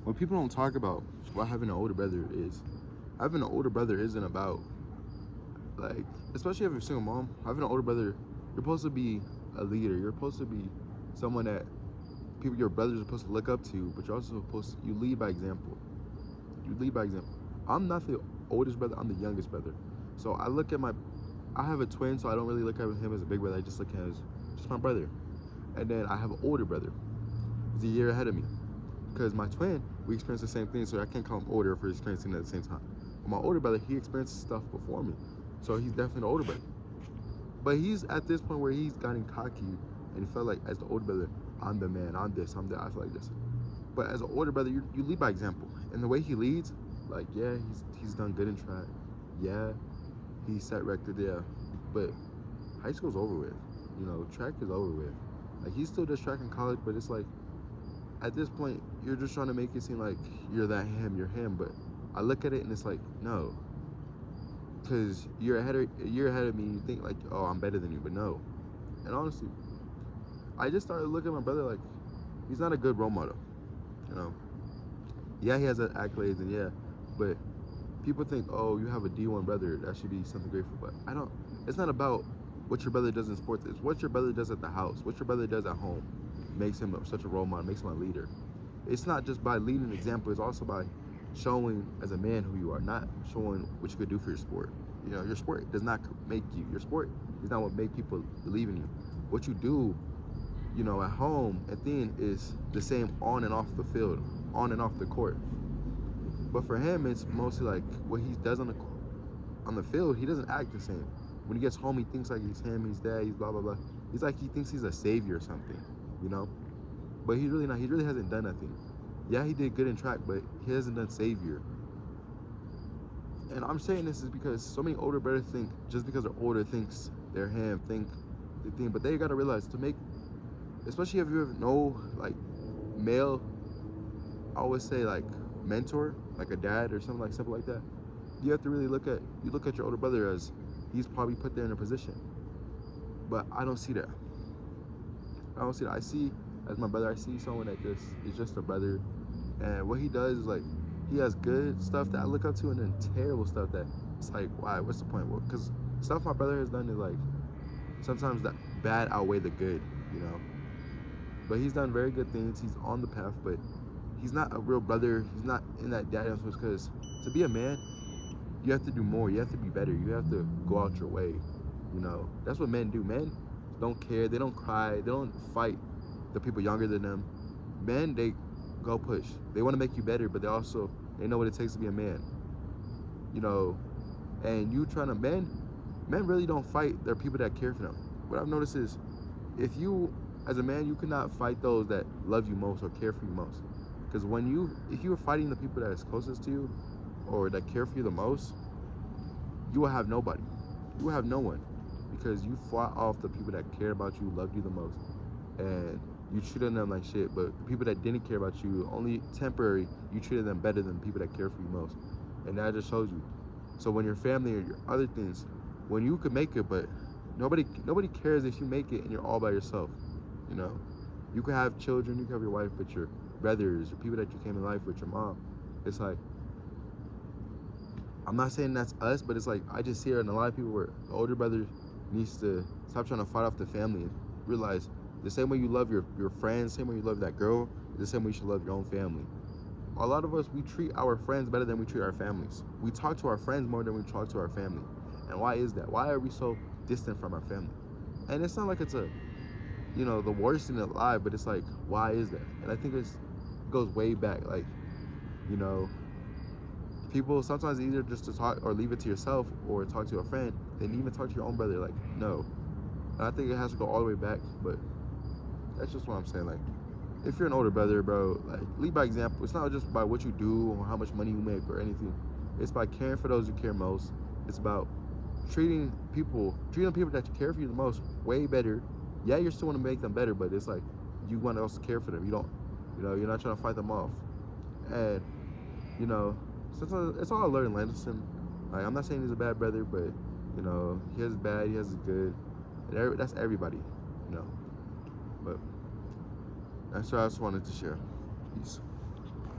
what people don't talk about what having an older brother is. Having an older brother isn't about, like, especially if you're a single mom, having an older brother, you're supposed to be a leader. You're supposed to be someone that people, your brothers, are supposed to look up to, but you're also supposed to, you lead by example. You lead by example. I'm not the oldest brother, I'm the youngest brother. So I look at I have a twin, so I don't really look at him as a big brother. I just look at him as just my brother. And then I have an older brother. He's a year ahead of me. Because my twin, we experienced the same thing, so I can't call him older for experiencing it at the same time. But my older brother, he experienced stuff before me. So he's definitely the older brother. But he's at this point where he's gotten cocky and he felt like, as the older brother, I'm the man, I'm this, I'm that, I feel like this. But as an older brother, you lead by example. And the way he leads, like, yeah, he's done good in track. Yeah, he set record, yeah. But high school's over with. You know, track is over with. Like, he still does track in college, but it's like, at this point, you're just trying to make it seem like you're that him, you're him. But I look at it and it's like, no. Because you're ahead of me, you think like, oh, I'm better than you, but no. And honestly, I just started looking at my brother like, he's not a good role model, you know. Yeah, he has accolades, and yeah, but people think, oh, you have a D1 brother, that should be something grateful. But I don't. It's not about what your brother does in sports. It's what your brother does at the house, what your brother does at home, makes him such a role model, makes him a leader. It's not just by leading an example. It's also by showing as a man who you are, not showing what you could do for your sport. You know, your sport does not make you. Your sport is not what make people believe in you. What you do, you know, at home and then is the same on and off the field, on and off the court. But for him, it's mostly like what he does on the field. He doesn't act the same. When he gets home, he thinks like he's him, he's dad, he's blah blah blah. He's like, he thinks he's a savior or something, you know. But he's really not. He really hasn't done nothing. Yeah, he did good in track, but he hasn't done savior. And I'm saying this is because so many older brothers think, just because they're older, thinks they're him, but they gotta realize, to make, especially if you have no like male, I always say like mentor, like a dad or something like that. You have to really look at your older brother as he's probably put there in a position. But I don't see that. I see, as my brother, I see someone that just is just a brother, and what he does is like, he has good stuff that I look up to, and then terrible stuff that it's like, why? What's the point? Well, because stuff my brother has done is like, sometimes that bad outweigh the good, you know. But he's done very good things. He's on the path, but he's not a real brother. He's not in that dad influence, because to be a man, you have to do more. You have to be better. You have to go out your way. You know, that's what men do. Men don't care. They don't cry. They don't fight the people younger than them. Men, they go push. They want to make you better, but they know what it takes to be a man. You know, and you trying to, men really don't fight their people that care for them. What I've noticed is, if you, as a man, you cannot fight those that love you most or care for you most. Because if you are fighting the people that is closest to you or that care for you the most, you will have nobody. You will have no one, because you fought off the people that care about you, loved you the most, and you treated them like shit. But the people that didn't care about you, only temporary, you treated them better than the people that care for you most. And that just shows you. So when your family or your other things, when you could make it, but nobody cares if you make it and you're all by yourself, you know. You could have children, you could have your wife, but your brothers, your people that you came in life with, your mom, it's like, I'm not saying that's us, but it's like, I just see it in a lot of people where the older brother needs to stop trying to fight off the family and realize the same way you love your friends, same way you love that girl, is the same way you should love your own family. A lot of us, we treat our friends better than we treat our families. We talk to our friends more than we talk to our family. And why is that? Why are we so distant from our family? And it's not like it's a, you know, the worst thing alive, but it's like, why is that? And I think it goes way back. Like, you know, people, sometimes it's easier just to talk or leave it to yourself or talk to a friend than even talk to your own brother. Like, no. And I think it has to go all the way back, but that's just what I'm saying. Like, if you're an older brother, bro, like, lead by example. It's not just by what you do or how much money you make or anything. It's by caring for those you care most. It's about treating people that care for you the most way better. Yeah, you still want to make them better, but it's like, you want to also care for them. You don't, you know, you're not trying to fight them off. And, you know, sometimes it's all a learning lesson. Like, I'm not saying he's a bad brother, but, you know, he has his bad, he has his good. And that's everybody, you know. But that's what I just wanted to share. Peace.